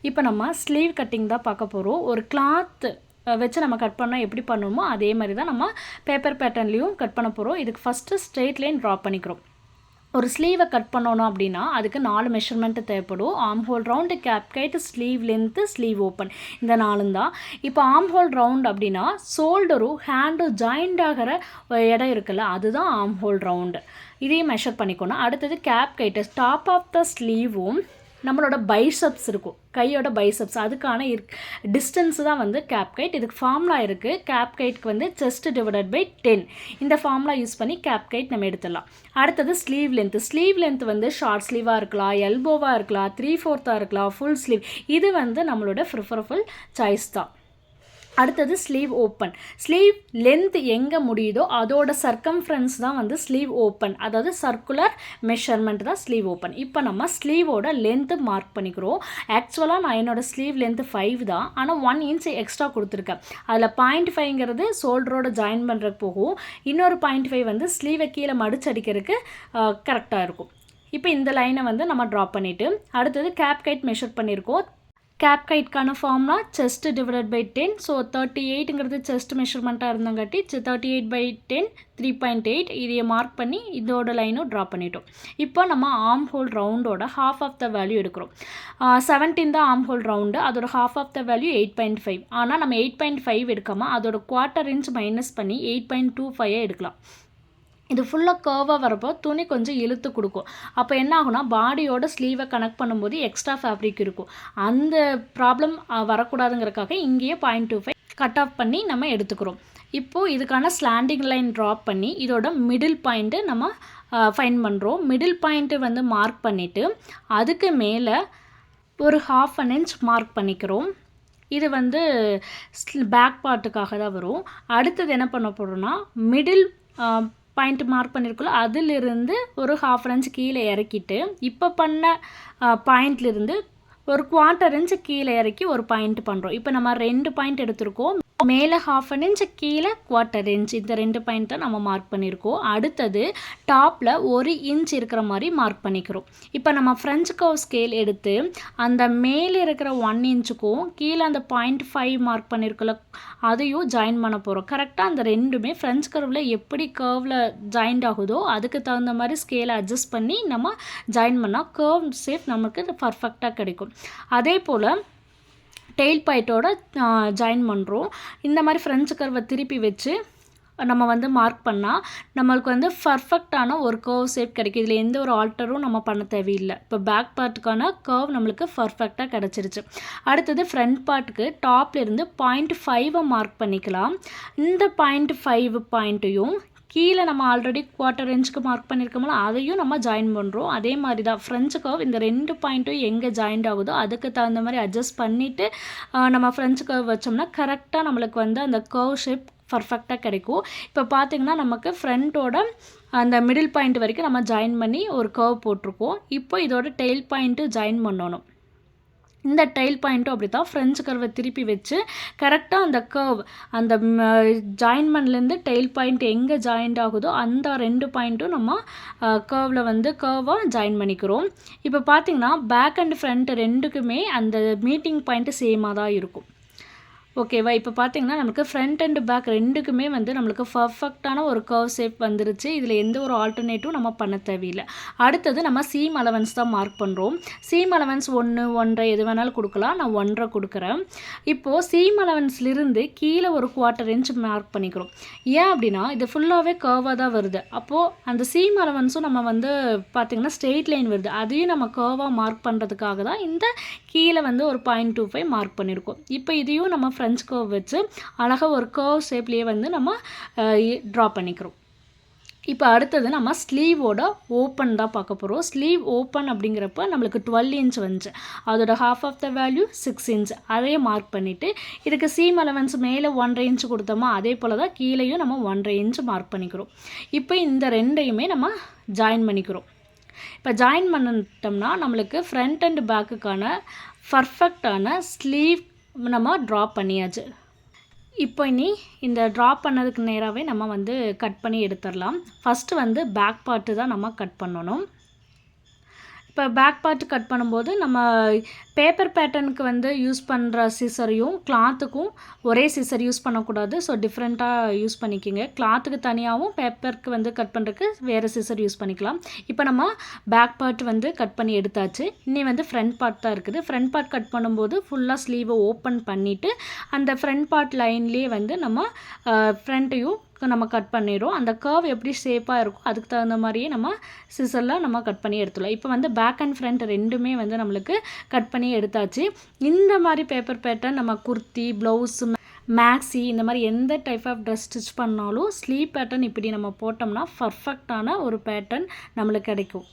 இப்போ நம்ம sleeve cutting தான் பார்க்க போகிறோம். ஒரு கிளாத் வச்சு நம்ம கட் பண்ணால் எப்படி பண்ணணுமோ அதே மாதிரி தான் நம்ம பேப்பர் பேட்டர்ன்லேயும் கட் பண்ண போகிறோம். இதுக்கு ஃபஸ்ட்டு ஸ்ட்ரெயிட் லைன் ட்ரா பண்ணிக்கிறோம். ஒரு ஸ்லீவை கட் பண்ணணும் அப்படின்னா அதுக்கு 4 மெஷர்மெண்ட்டு தேவைப்படும். Armhole round, cap height, sleeve length, sleeve open, இந்த 4 தான். இப்போ ஆர்ம் ஹோல் ரவுண்ட் அப்படின்னா ஷோல்டரும் ஹேண்டும் ஜாயிண்ட் ஆகிற இடம் இருக்குல்ல, அதுதான் ஆர்ம் ஹோல் ரவுண்டு. இதையும் மெஷர் பண்ணிக்கணும். அடுத்தது கேப் கைட்டு, டாப் ஆஃப் த ஸ்லீவும் நம்மளோட பைசப்ஸ் இருக்கும், கையோட பைசப்ஸ், அதுக்கான டிஸ்டன்ஸு தான் வந்து கேப் கைட். இதுக்கு ஃபார்முலா இருக்குது. கேப் கைட்டுக்கு வந்து செஸ்ட் டிவைடட் பை 10, இந்த ஃபார்முலா யூஸ் பண்ணி கேப் கைட் நம்ம எடுத்துடலாம். அடுத்தது ஸ்லீவ் லென்த்து. ஸ்லீவ் லென்த் வந்து ஷார்ட் ஸ்லீவாக இருக்கலாம், எல்போவாக இருக்கலாம், 3/4 இருக்கலாம், ஃபுல் ஸ்லீவ். இது வந்து நம்மளோட ப்ரிஃபரபிள் சாய்ஸ் தான். அடுத்தது ஸ்லீவ் ஓப்பன். ஸ்லீவ் லென்த் எங்கே முடியுதோ அதோட சர்க்கம்ஃபரன்ஸ் தான் வந்து ஸ்லீவ் ஓப்பன், அதாவது சர்க்குலர் மெஷர்மெண்ட் தான் ஸ்லீவ் ஓப்பன். இப்போ நம்ம ஸ்லீவோட லென்த்து மார்க் பண்ணிக்கிறோம். ஆக்சுவலாக நான் என்னோடய ஸ்லீவ் லென்த்து 5 தான், ஆனால் 1 inch எக்ஸ்ட்ரா கொடுத்துருக்கேன். அதில் 0.5ங்கிறது ஷோல்டரோட ஜாயின் பண்ணுறதுக்கு போகும், இன்னொரு 0.5 வந்து ஸ்லீவை கீழே மடிச்சடிக்கிறதுக்கு கரெக்டாக இருக்கும். இப்போ இந்த லைனை வந்து நம்ம ட்ரா பண்ணிவிட்டு அடுத்தது கேப் கைட் மெஷர் பண்ணியிருக்கோம். கேப் கைட்கான ஃபார்ம்னா செஸ்ட் டிவைடட் பை 10. ஸோ 38ங்கிறது செஸ்ட் மெஷர்மெண்ட்டாக இருந்தங்காட்டி 38/10 3.8, இதையை மார்க் பண்ணி இதோட லைனும் ட்ரா பண்ணிட்டோம். இப்போ நம்ம ஆர்ம் ஹோல் ரவுண்டோட ஹாஃப் ஆஃப் த வேல்யூ எடுக்கிறோம். 17 தான் ஆர்ம் ஹோல் ரவுண்டு, அதோட ஹாஃப் ஆஃப் த வேல்யூ 8.5. ஆனால் நம்ம 8.5 எடுக்காமல் அதோட 1/4 inch மைனஸ் பண்ணி 8.25 எடுக்கலாம். இது ஃபுல்லாக கர்வாக வரப்போ துணி கொஞ்சம் இழுத்து கொடுக்கும். அப்போ என்ன ஆகுனா பாடியோட ஸ்லீவை கனெக்ட் பண்ணும்போது எக்ஸ்ட்ரா ஃபேப்ரிக் இருக்கும். அந்த ப்ராப்ளம் வரக்கூடாதுங்கிறதுக்காக இங்கேயே 0.25 கட் ஆஃப் பண்ணி நம்ம எடுத்துக்கிறோம். இப்போது இதுக்கான ஸ்லாண்டிங் லைன் ட்ராப் பண்ணி இதோட மிடில் பாயிண்ட்டு நம்ம ஃபைன் பண்ணுறோம். மிடில் பாயிண்ட்டு வந்து மார்க் பண்ணிவிட்டு அதுக்கு மேலே ஒரு 1/2 inch மார்க் பண்ணிக்கிறோம். இது வந்து பேக் பார்ட்டுக்காக தான் வரும். அடுத்தது என்ன பண்ண போகிறோன்னா மிடில் பாயிண்ட் மார்க் பண்ணியிருக்கோம், அதிலிருந்து ஒரு 1/2 inch கீழே இறக்கிட்டு இப்போ பண்ண பாயிண்ட்லேருந்து ஒரு 1/4 inch கீழே இறக்கி ஒரு பாயிண்ட் பண்ணுறோம். இப்போ நம்ம 2 பாயிண்ட் எடுத்திருக்கோம். மேலே 1/2 inch கீழே 1/4 inch, இந்த 2 பாயிண்ட் தான் நம்ம மார்க் பண்ணியிருக்கோம். அடுத்தது டாப்பில் 1 inch இருக்கிற மாதிரி மார்க் பண்ணிக்கிறோம். இப்போ நம்ம ஃப்ரெஞ்ச் கர்வ் ஸ்கேல் எடுத்து அந்த மேலே இருக்கிற 1 inchக்கும் கீழே அந்த 0.5 மார்க் பண்ணியிருக்கோம்ல அதையும் ஜாயின் பண்ண போகிறோம். கரெக்டாக அந்த ரெண்டுமே ஃப்ரெஞ்ச் கர்வில் எப்படி கர்வில் ஜாயிண்ட் ஆகுதோ அதுக்கு தகுந்த மாதிரி ஸ்கேலை அட்ஜஸ்ட் பண்ணி நம்ம ஜாயின் பண்ணால் கர்வ் ஷேப் நமக்கு பர்ஃபெக்டாக கிடைக்கும். அதே போல் டெயில் பாயிட்டோட ஜாயின் பண்ணுறோம். இந்த மாதிரி ஃப்ரெஞ்ச் கர்வை திருப்பி வச்சு நம்ம வந்து மார்க் பண்ணால் நம்மளுக்கு வந்து பர்ஃபெக்டான ஒரு கர்வ் ஷேப் கிடைக்கும். இதில் எந்த ஒரு ஆல்டரும் நம்ம பண்ண தேவையில்லை. இப்போ பேக் பார்ட்டுக்கான கர்வ் நம்மளுக்கு பர்ஃபெக்டாக கிடச்சிருச்சு. அடுத்தது ஃப்ரண்ட் பார்ட்டுக்கு டாப்லேருந்து 0.5 மார்க் பண்ணிக்கலாம். இந்த 0.5 பாயிண்ட்டையும் கீழே நம்ம ஆல்ரெடி 1/4 inchக்கு மார்க் பண்ணியிருக்கோம்ல அதையும் நம்ம ஜாயின் பண்ணுறோம். அதே மாதிரி தான் ஃப்ரெஞ்ச் கர்வ் இந்த 2 பாயிண்ட்டும் எங்கே ஜாயிண்ட் ஆகுதோ அதுக்கு தகுந்த மாதிரி அட்ஜஸ்ட் பண்ணிவிட்டு நம்ம ஃப்ரெஞ்ச் கர்வ் வச்சோம்னா கரெக்டாக நம்மளுக்கு வந்து அந்த கர்வ் ஷேப் பர்ஃபெக்டாக கிடைக்கும். இப்போ பார்த்திங்கன்னா நமக்கு ஃப்ரண்ட்டோட அந்த மிடில் பாயிண்ட் வரைக்கும் நம்ம ஜாயின் பண்ணி ஒரு கர்வ் போட்டிருக்கோம். இப்போ இதோட டெயில் பாயிண்ட்டு ஜாயின் பண்ணணும். இந்த டெயில் பாயிண்ட்டும் அப்படி தான் ஃப்ரெஞ்ச் கர்வை திருப்பி வச்சு கரெக்டாக அந்த கர்வ் அந்த ஜாயின்மெண்ட்லேருந்து டெயில் பாயிண்ட் எங்கே ஜாயிண்ட் ஆகுதோ அந்த 2 பாயிண்ட்டும் நம்ம கர்வில் வந்து கர்வாக ஜாயின் பண்ணிக்கிறோம். இப்போ பார்த்திங்கன்னா பேக் அண்ட் ஃப்ரண்ட் ரெண்டுக்குமே அந்த மீட்டிங் பாயிண்ட்டு சேமாக தான் இருக்கும். ஓகேவா? இப்போ பார்த்திங்கன்னா நமக்கு ஃப்ரண்ட் அண்ட் பேக் ரெண்டுக்குமே வந்து நம்மளுக்கு பர்ஃபெக்டான ஒரு கர்வ் ஷேப் வந்துருச்சு. இதில் எந்த ஒரு ஆல்டர்னேட்டிவும் நம்ம பண்ண தேவையில்லை. அடுத்தது நம்ம சீம் அலவன்ஸ் தான் மார்க் பண்ணுறோம். சீம் அலவன்ஸ் 1, 1.5 எது வேணாலும் கொடுக்கலாம். நான் 1.5 கொடுக்குறேன். இப்போது சீம் அலவன்ஸ்லேருந்து கீழே ஒரு 1/4 inch மார்க் பண்ணிக்கிறோம். ஏன் அப்படின்னா இது ஃபுல்லாகவே கர்வாக தான் வருது. அப்போது அந்த சீம் அலவன்ஸும் நம்ம வந்து பார்த்திங்கன்னா ஸ்ட்ரெயிட் லைன் வருது, அதையும் நம்ம கர்வாக மார்க் பண்ணுறதுக்காக தான் இந்த கீழே வந்து ஒரு 0.25 மார்க் பண்ணியிருக்கோம். இப்போ இதையும் நம்ம ஃப்ரெஞ்ச் கர்வ் வச்சு அழகாக ஒரு கர்வ் ஷேப்லேயே வந்து நம்ம ட்ரா பண்ணிக்கிறோம். இப்போ அடுத்தது நம்ம ஸ்லீவோட ஓப்பன் தான் பார்க்க போகிறோம். ஸ்லீவ் ஓப்பன் அப்படிங்கிறப்ப நம்மளுக்கு 12 inch வந்துச்சு, அதோட half of the value 6 inch. அதையே மார்க் பண்ணிவிட்டு இதுக்கு சீம் அலவன்ஸ் மேலே 1.5 inch கொடுத்தோமா அதே போல் தான் கீழேயும் நம்ம 1.5 inch மார்க் பண்ணிக்கிறோம். இப்போ இந்த ரெண்டையுமே நம்ம ஜாயின் பண்ணிக்கிறோம். இப்போ ஜாயின் பண்ணிட்டோம்னா நம்மளுக்கு ஃப்ரண்ட் அண்ட் பேக்குக்கான பர்ஃபெக்டான ஸ்லீவ் நம்ம ட்ரா பண்ணியாச்சு. இப்போ இனி இந்த ட்ரா பண்ணதுக்கு நேராகவே நம்ம வந்து கட் பண்ணி எடுத்துடலாம். ஃபஸ்ட்டு வந்து பேக் பார்ட்டு தான் நம்ம கட் பண்ணணும். இப்போ பேக் பார்ட் கட் பண்ணும்போது நம்ம பேப்பர் பேட்டர்னுக்கு வந்து யூஸ் பண்ணுற சிசரையும் கிளாத்துக்கும் ஒரே சிசர் யூஸ் பண்ணக்கூடாது. ஸோ டிஃப்ரெண்ட்டாக யூஸ் பண்ணிக்கிங்க. கிளாத்துக்கு தனியாகவும் பேப்பருக்கு வந்து கட் பண்ணுறதுக்கு வேறு சிசர் யூஸ் பண்ணிக்கலாம். இப்போ நம்ம பேக் பார்ட் வந்து கட் பண்ணி எடுத்தாச்சு. இன்னி வந்து ஃப்ரண்ட் பார்ட் தான் இருக்குது. ஃப்ரண்ட் பார்ட் கட் பண்ணும்போது ஃபுல்லாக ஸ்லீவை ஓப்பன் பண்ணிவிட்டு அந்த ஃப்ரண்ட் பார்ட் லைன்லேயே வந்து நம்ம ஃப்ரண்ட்டையும் நம்ம கட் பண்ணிடுறோம். அந்த கர்வ் எப்படி ஷேப்பாக இருக்கும் அதுக்கு தகுந்த மாதிரியே நம்ம சிசரில் நம்ம கட் பண்ணி எடுத்துடலாம். இப்போ வந்து பேக் அண்ட் ஃப்ரண்ட் ரெண்டுமே வந்து நம்மளுக்கு கட் பண்ணி எடுத்தாச்சு. இந்த மாதிரி பேப்பர் பேட்டர்ன் நம்ம குர்த்தி, ப்ளவுஸ், மேக்ஸி இந்த மாதிரி எந்த டைப் ஆஃப் ட்ரெஸ் ஸ்டிச் பண்ணாலும் ஸ்லீவ் பேட்டர்ன் இப்படி நம்ம போட்டோம்னா பர்ஃபெக்டான ஒரு பேட்டர்ன் நம்மளுக்கு கிடைக்கும்.